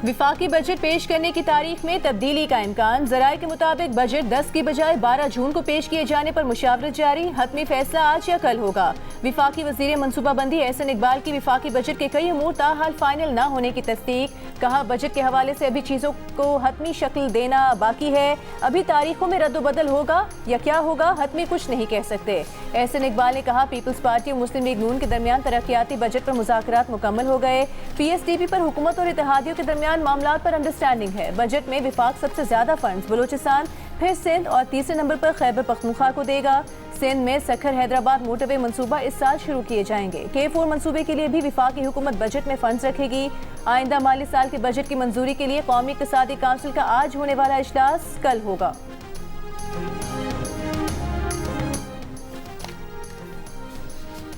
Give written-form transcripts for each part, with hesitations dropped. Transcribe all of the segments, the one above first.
विफाकी budget पेश करने की तारीख में तब्दीली का इम्कान। ज़राए के मुताबिक बजट 10 की बजाय 12 जून को पेश किए जाने पर मुशावरत जारी। हतमी फैसला आज या कल होगा। विफाकी वजीर मनसूबाबंदी एहसन इकबाल की विफाकी बजट के कई अमूर ताहाल फाइनल न होने की तस्दीक। कहा, बजट के हवाले से अभी चीज़ों को हतमी शक्ल देना बाकी है। अभी तारीखों में रद्दबदल होगा या क्या होगा, हतमी कुछ नहीं कह सकते। एहसन इकबाल ने कहा, पीपल्स पार्टी और मुस्लिम लीग नून के दरमियान तरक्याती बजट पर मुज़ाकरात मुकम्मल हो गए। PSDP पर हुकूमत और इत्तेहादियों के दरमियान मामलात पर अंडरस्टैंडिंग है। बजट में विफाक सबसे ज्यादा फंड्स बलूचिस्तान, फिर सिंध और तीसरे नंबर पर खैबर पख्तूनख्वा को देगा। सिंध में सखर हैदराबाद मोटरवे मंसूबा इस साल शुरू किए जाएंगे। K4 मंसूबे के लिए भी विफाकी हुकूमत बजट में फंड्स रखेगी। आइंदा माली साल के बजट की मंजूरी के लिए कौमी इक़्तिसादी काउंसिल का आज होने वाला इजलास कल होगा।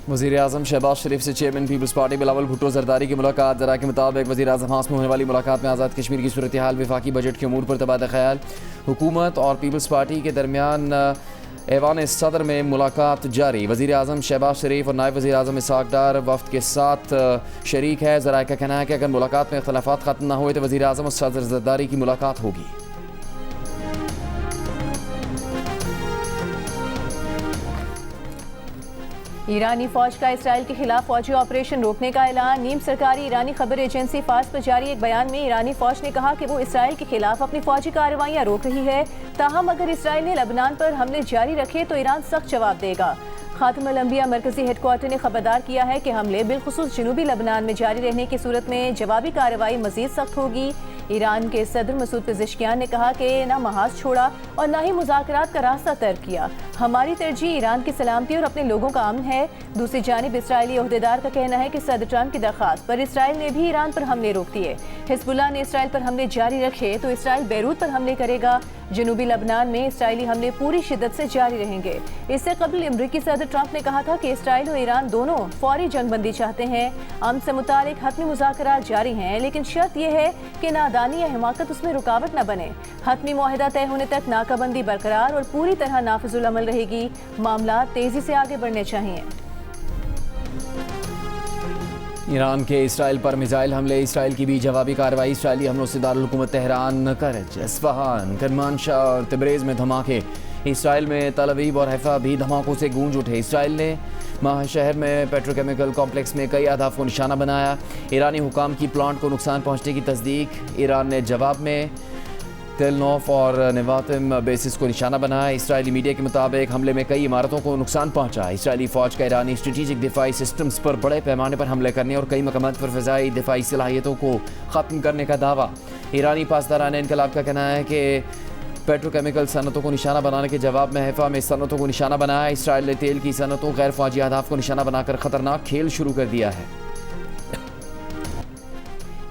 वज़ीर आज़म शहबाज शरीफ से चेयरमैन पीपल्स पार्टी बिलावल भुट्टो जरदारी की मुलाकात। ज़रा के मुताबिक वज़ीर आज़म हाउस में होने वाली मुलाकात में आज़ाद कश्मीर की सूरत हाल, विफाकी बजट के अमूर पर तबादला ख्याल, हुकूमत और पीपल्स पार्टी के दरमियान ऐवान सदर में मुलाकात जारी। वज़ीर आज़म शहबाज शरीफ और नायब वज़ीर आज़म इसहाक़ डार वफ़द के साथ शरीक है। ज़रा का कहना है कि अगर मुलाकात में इख्तलाफात ख़त्म न हुए तो वज़ीर आज़म और सदर जरदारी की मुलाकात होगी। ईरानी फौज का इसराइल के खिलाफ फौजी ऑपरेशन रोकने का ऐलान। नीम सरकारी ईरानी खबर एजेंसी फार्स पर जारी एक बयान में ईरानी फौज ने कहा कि वो इसराइल के खिलाफ अपनी फौजी कार्रवाइयां रोक रही है। ताहम अगर इसराइल ने लबनान पर हमले जारी रखे तो ईरान सख्त जवाब देगा। खातमुल अंबिया मरकजी हेडक्वार्टर ने खबरदार किया है कि हमले बिलखुसूस जनूबी लबनान में जारी रहने की सूरत में जवाबी कार्रवाई मजीद सख्त होगी। ईरान के सदर मसूद पेज़ेश्कियान ने कहा कि न महाज छोड़ा और न ही मुज़ाकरात का रास्ता तर्क किया। हमारी तरजीह ईरान की सलामती और अपने लोगों का अमन है। दूसरी जानिब इसराइली ओहदेदार का कहना है कि सदर ट्रंप की दरख्वास्त पर इसराइल ने भी ईरान पर हमले रोक दिए। हिज़्बुल्लाह ने इसराइल पर हमले जारी रखे तो इसराइल बैरूत पर हमले करेगा। जनूबी लबनान में इसराइली हमले पूरी शिद्दत से जारी रहेंगे। इससे कबल अमरीकी सदर ट्रंप ने कहा था कि इसराइल और ईरान दोनों फौरी जंगबंदी चाहते हैं। अमन से मुतालिक हतमी मुज़ाकरात जारी हैं, लेकिन शर्त यह है कि नादानी या हिमाकत उसमें रुकावट न बने। हतमी मुआहिदा तय होने तक नाकाबंदी बरकरार और पूरी तरह नाफिजुल अमल रहेगी। मामला तेजी से आगे बढ़ने चाहिए। ईरान के इसराइल पर मिसाइल हमले, इसराइल की भी जवाबी कार्रवाई। इसराइली हमलों से दारुल हुकूमत तेहरान, करज, इस्फहान, करमानशाह और तिब्रेज़ में धमाके। इसराइल में तल अवीव और हैफा भी धमाकों से गूंज उठे। इसराइल ने माह शहर में पेट्रोकेमिकल कॉम्प्लेक्स में कई अहदाफ को निशाना बनाया। ईरानी हुकाम की प्लांट को नुकसान पहुँचने की तस्दीक। ईरान ने जवाब में तेलनोफ और नेवातिम बेसिस को निशाना बनाया। इसराइली मीडिया के मुताबिक हमले में कई इमारतों को नुकसान पहुंचा। इसराइली फ़ौज का ईरानी स्ट्रेटेजिक दिफाई सिस्टम्स पर बड़े पैमाने पर हमले करने और कई मकामात पर फ़िज़ाई दिफाई सलाहियतों को ख़त्म करने का दावा। ईरानी पासदारान इनकलाब का कहना है कि पेट्रोकेमिकल सनतों को निशाना बनाने के जवाब में हैफा में सनतों को निशाना बनाया। इसराइल ने तेल की सनतों, गैर फ़ौजी अहदाफ को निशाना बनाकर ख़तरनाक खेल शुरू कर दिया है।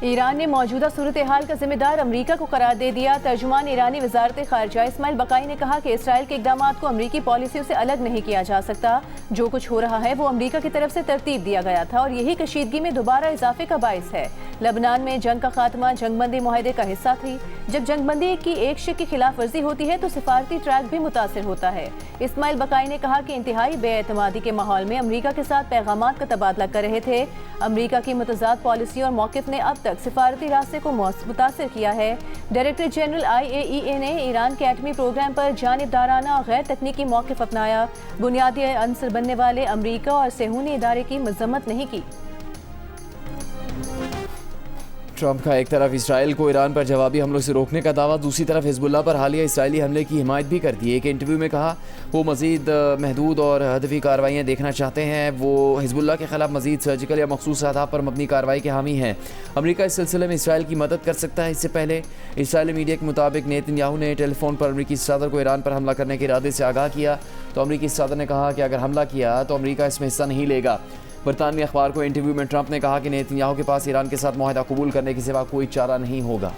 ईरान ने मौजूदा सूरत हाल का जिम्मेदार अमरीका को करार दे दिया। तर्जुमान ईरानी वजारत खारजा इस्माइल बकाई ने कहा कि इसराइल के इकदामात को अमरीकी पॉलिसियों से अलग नहीं किया जा सकता। जो कुछ हो रहा है वो अमरीका की तरफ से तरतीब दिया गया था और यही कशीदगी में दोबारा इजाफे का बाइस है। लबनान में जंग का खात्मा जंगबंदी मुआहदे का हिस्सा थी। जब जंगबंदी की एक शिक की खिलाफ वर्जी होती है तो सिफारती ट्रैक भी मुतासर होता है। इस्माइल बकाई ने कहा कि इंतहाई बेएतमादी के माहौल में अमरीका के साथ पैगामात का तबादला कर रहे थे। अमरीका की मुतज़ाद पॉलिसी और मौक़िफ़ ने अब तक सिफारती रास्ते को मुतासर किया है। डायरेक्टर जनरल IAEA ने ईरान के एटमी प्रोग्राम पर जानिबदाराना और गैर तकनीकी मौक़िफ़ अपनाया। बुनियादी अंसर बनने वाले अमरीका और सेहूनी इदारे की मज़म्मत नहीं की। ट्रंप का एक तरफ इसराइल को ईरान पर जवाबी हमलों से रोकने का दावा, दूसरी तरफ हिजबुल्लाह पर हालिया इसराइली हमले की हिमायत भी कर दी। एक इंटरव्यू में कहा वो मज़ीद महदूद और हदफी कार्रवाइयाँ देखना चाहते हैं। वो हिजबुल्लाह के खिलाफ मज़ीद सर्जिकल या मखसूस अहदाफ पर मबनी कार्रवाई के हामी हैं। अमरीका इस सिलसिले में इसराइल की मदद कर सकता है। इससे पहले इसराइली मीडिया के मुताबिक नेतन्याहू ने टेलीफोन पर अमरीकी सदर को ईरान पर हमला करने के इरादे से आगाह किया तो अमरीकी सदर ने कहा कि अगर हमला किया तो अमरीका इसमें हिस्सा नहीं लेगा। बरतानवी अखबार को इंटरव्यू में ट्रंप ने कहा कि नेतन्याहू के पास ईरान के साथ मुआहदा कबूल करने के सिवा कोई चारा नहीं होगा।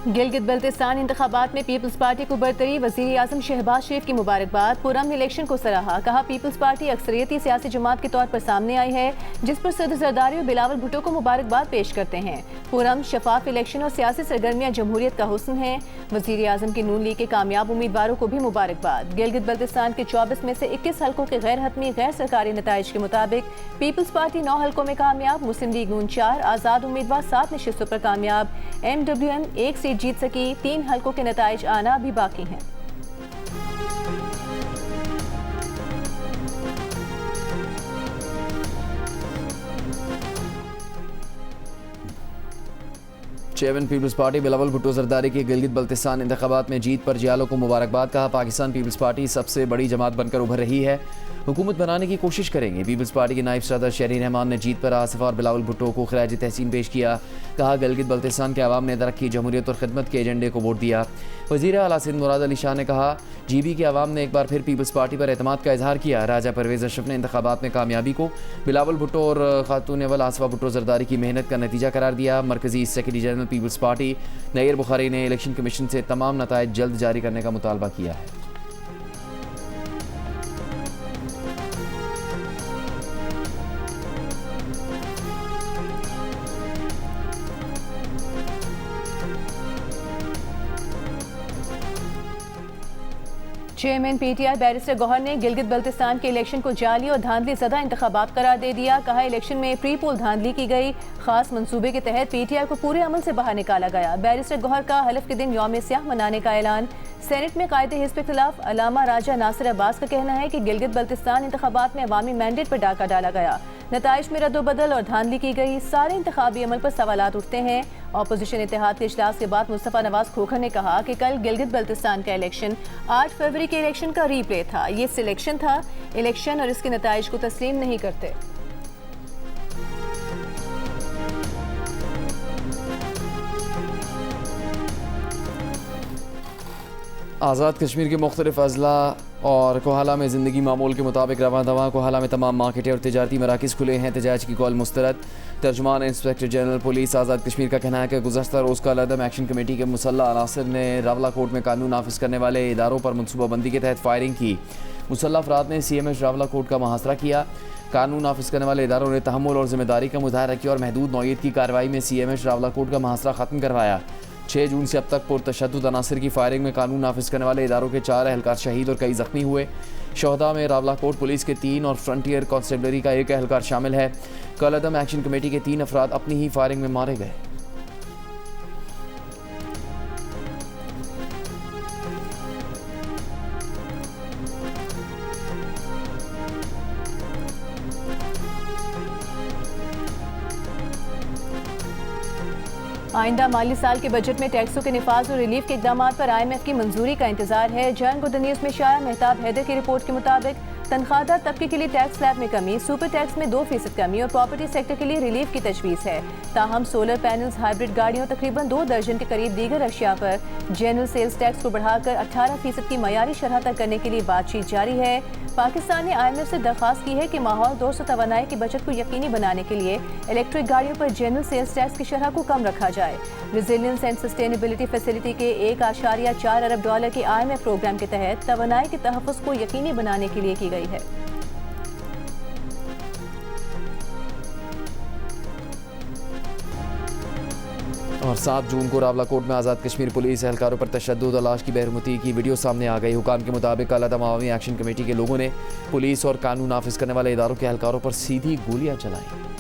गिलगित बल्तिस्तान इंतखाबात में पीपल्स पार्टी को बरतरी, वज़ीर आज़म शहबाज शरीफ की मुबारकबाद। पुरअमन इलेक्शन को सराहा, कहा पीपल्स पार्टी अक्सरियती सियासी जमात के तौर पर सामने आई है, जिस पर सदर जरदारी और बिलावल भुट्टो को मुबारकबाद पेश करते हैं। पुरअमन शफाफ इलेक्शन और सियासी सरगर्मियाँ जमहूरियत का हुस्न है। वज़ीर आज़म की नून लीग के कामयाब उम्मीदवारों को भी मुबारकबाद। गिलगित बल्तिस्तान के 24 में से 21 हल्कों के गैर हतमी गैर सरकारी नताइज के मुताबिक पीपल्स पार्टी 9 हल्कों में कामयाब, मुस्लिम लीग नून 4, आज़ाद उम्मीदवार 7 नशिस्तों पर कामयाब, MWM 1 सीट जीत सकी। 3 हल्कों के नताइज आना अभी बाकी हैं। चेयरमैन पीपल्स पार्टी बिलावल भुट्टो जरदारी की गिलगित बल्तिस्तान इंतखाबात में जीत पर जियालों को मुबारकबाद। कहा पाकिस्तान पीपल्स पार्टी सबसे बड़ी जमात बनकर उभर रही है, हुकूमत बनाने की कोशिश करेंगे। पीपल्स पार्टी के नायब सदर शहरी रहमान ने जीत पर आसिफ और बिलावल भुट्टो को खराज तहसीन पेश किया। कहा गिलगित बल्तिस्तान के अवाम ने तरक्की, जमहूरियत और खिदमत के एजेंडे को वोट दिया। वज़ीर आला सिंध मुराद अली शाह ने कहा GB के अवाम ने एक बार फिर पीपल्स पार्टी पर एतमाद का इजहार किया। राजा परवेज़ अशरफ ने इंतखाबात में कामयाबी को बिलावल भुट्टो और खातून अव्वल आसिफा भुट्टो जरदारी की मेहनत का नतीजा करार दिया। मरकज़ी secretary general peoples party Nayyar Bukhari ने इलेक्शन कमीशन से तमाम नताइज जल्द जारी करने का मुतालबा किया है। चेयरमैन PTI बैरिस्टर गौहर ने गिलगित बल्तिस्तान के इलेक्शन को जाली और धांधली ज़दा इंतखाबात करार दे दिया। कहा इलेक्शन में प्री पोल धांधली की गई, खास मंसूबे के तहत PTI को पूरे अमल से बाहर निकाला गया। बैरिस्टर गौहर का हलफ के दिन यौम स्याह मनाने का ऐलान। सेनेट में कायदे हिज़्ब खिलाफ अलामा राजा नासिर अब्बास का कहना है कि गिलगित बल्तिस्तान इंतखाबात में अवामी मैंडेट पर डाका डाला गया, नताइज में रद्दोबदल और धांधली की गई, सारे इंतखाबी अमल पर सवालात उठते हैं। अपोजिशन इत्तेहाद के इजलास के बाद मुस्तफ़ा नवाज खोखर ने कहा कि कल गिलगित बल्तिस्तान का इलेक्शन 8 फरवरी के इलेक्शन का रीप्ले था, ये सिलेक्शन था, इलेक्शन और इसके नताइज को तस्लीम नहीं करते। आज़ाद कश्मीर के मुख्तलिफ अजला और कोहाला में ज़िंदगी मामूल के मुताबिक रवां दवा। कोहाला में तमाम मार्केटें और तजारती मराकज़ खुले हैं, एहतजाज की call मुस्तरद। तर्जुमान inspector general police Azad Kashmir का कहना है कि गुज़श्ता रोज़ का अदम एक्शन कमेटी के मुसल्लह अनासर ने रावलाकोट में कानून नाफिज करने वाले इदारों पर मनसूबाबंदी के तहत फायरिंग की। मुसल्लह अफराद ने CMH रावलाकोट का मुहासरा किया। कानून नाफिज करने वाले इदारों ने तहम्मुल और जिम्मेदारी का मुजाहरा किया और महदूद नौइयत की कार्रवाई में CMH रावलाकोट का मुहासरा ख़त्म करवाया। 6 जून से अब तक पुरतशद्दुद अनासर की फायरिंग में कानून नाफिज करने वाले इदारों के 4 एहलकार शहीद और कई जख्मी हुए। शहदा में रावलाकोट पुलिस के 3 और फ्रंटियर कांस्टेबलरी का 1 एहलकार शामिल है। कल अदम एक्शन कमेटी के 3 अफराद अपनी ही फायरिंग में मारे गए। आइंदा माली साल के बजट में टैक्सों के निफाज और रिलीफ के इकदाम पर IMF की मंजूरी का इंतजार है। जंग गुड न्यूज़ में शाया मेहताब हैदर की रिपोर्ट के मुताबिक तनख्वाहदार तबके के लिए टैक्स स्लैब में कमी, सुपर टैक्स में 2% कमी और प्रॉपर्टी सेक्टर के लिए रिलीफ की तजवीज़ है। ताहम सोलर पैनल्स, हाइब्रिड गाड़ियों, तकरीबन 2 दर्जन के करीब दीगर अशिया पर जनरल सेल्स टैक्स को बढ़ाकर 18% की मयारी शरह तक करने के लिए बातचीत जारी है। पाकिस्तान ने IMF से दरख्वास्त की है कि माहौल दोस्त तवानाई की बचत को यकीनी बनाने के लिए इलेक्ट्रिक गाड़ियों पर जनरल सेल्स टैक्स की शरह को कम रखा जाए। रेजिलियंस एंड सस्टेनेबिलिटी फैसिलिटी के $1.4 अरब के IMF प्रोग्राम के तहत तवानाई के तहफ़्फ़ुज़ को यकीनी बनाने के लिए की गई है। और 7 जून को रावलाकोट में आज़ाद कश्मीर पुलिस एहलकारों पर तशद्दुद और लाश की बेरहमती की वीडियो सामने आ गई। हुकाम के मुताबिक कल अदम अवामी एक्शन कमेटी के लोगों ने पुलिस और कानून नाफिज करने वाले इदारों के एहलकारों पर सीधी गोलियां चलाई।